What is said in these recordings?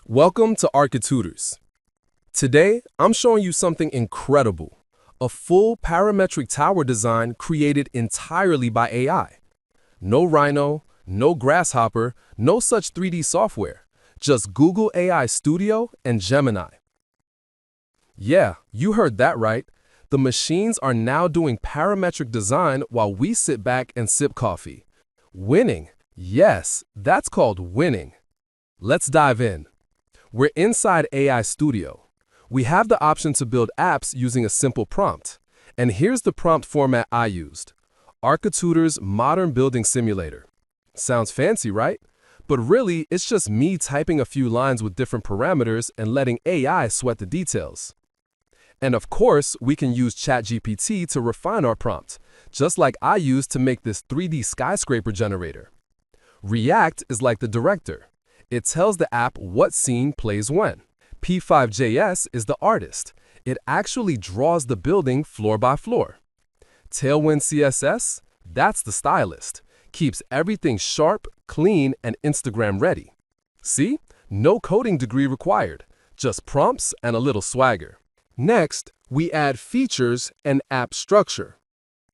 Welcome to architutors. Today, I'm showing you something incredible, a full parametric tower design created entirely by AI. No Rhino, no Grasshopper, no such 3D software, just Google AI Studio and Gemini. Yeah, you heard that right. The machines are now doing parametric design while we sit back and sip coffee. Winning. Yes, that's called winning. Let's dive in. We're inside AI Studio. We have the option to build apps using a simple prompt. And here's the prompt format I used. architutors Modern Building Simulator. Sounds fancy, right? But really, it's just me typing a few lines with different parameters and letting AI sweat the details. And of course, we can use ChatGPT to refine our prompt, just like I used to make this 3D skyscraper generator. React is like the director. It tells the app what scene plays when. P5.js is the artist. It actually draws the building floor by floor. Tailwind CSS, that's the stylist. Keeps everything sharp, clean, and Instagram ready. See? No coding degree required. Just prompts and a little swagger. Next, we add features and app structure.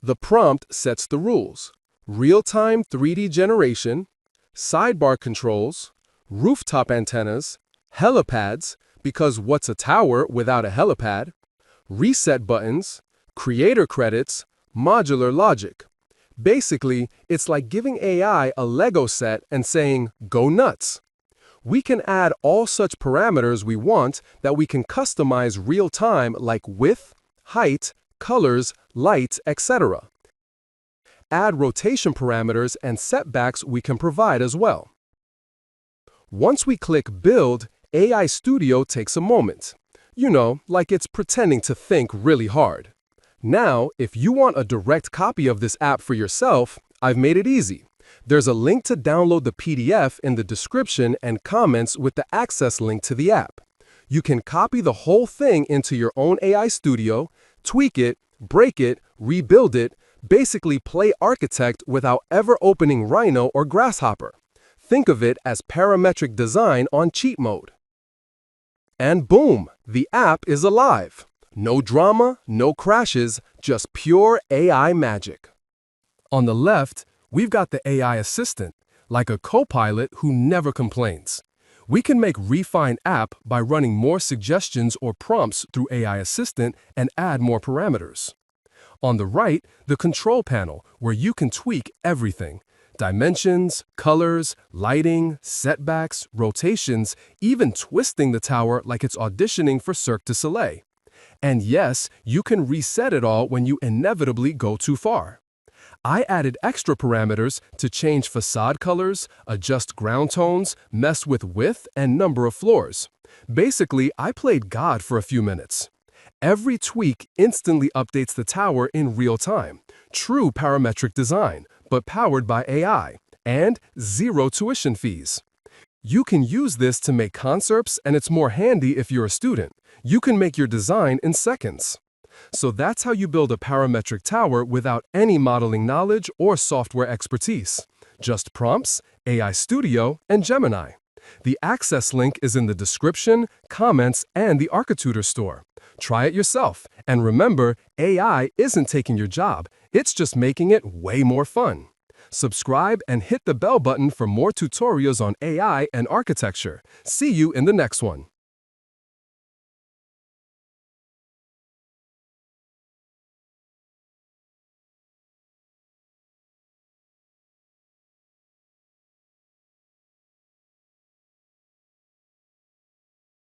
The prompt sets the rules. Real-time 3D generation, sidebar controls, rooftop antennas, helipads, because what's a tower without a helipad, reset buttons, creator credits, modular logic. Basically, it's like giving AI a Lego set and saying, go nuts. We can add all such parameters we want that we can customize real-time like width, height, colors, light, etc. Add rotation parameters and setbacks we can provide as well. Once we click Build, AI Studio takes a moment. You know, like it's pretending to think really hard. Now, if you want a direct copy of this app for yourself, I've made it easy. There's a link to download the PDF in the description and comments with the access link to the app. You can copy the whole thing into your own AI Studio, tweak it, break it, rebuild it, basically play architect without ever opening Rhino or Grasshopper. Think of it as parametric design on cheat mode. And boom, the app is alive. No drama, no crashes, just pure AI magic. On the left, we've got the AI assistant, like a co-pilot who never complains. We can make refined app by running more suggestions or prompts through AI assistant and add more parameters. On the right, the control panel, where you can tweak everything. Dimensions, colors, lighting, setbacks, rotations, even twisting the tower like it's auditioning for Cirque du Soleil. And yes, you can reset it all when you inevitably go too far. I added extra parameters to change facade colors, adjust ground tones, mess with width and number of floors. Basically, I played God for a few minutes. Every tweak instantly updates the tower in real time. True parametric design, but powered by AI, and zero tuition fees. You can use this to make concepts, and it's more handy if you're a student. You can make your design in seconds. So that's how you build a parametric tower without any modeling knowledge or software expertise. Just prompts, AI Studio, and Gemini. The access link is in the description, comments, and the architutor store. Try it yourself, and remember, AI isn't taking your job, it's just making it way more fun. Subscribe and hit the bell button for more tutorials on AI and architecture. See you in the next one.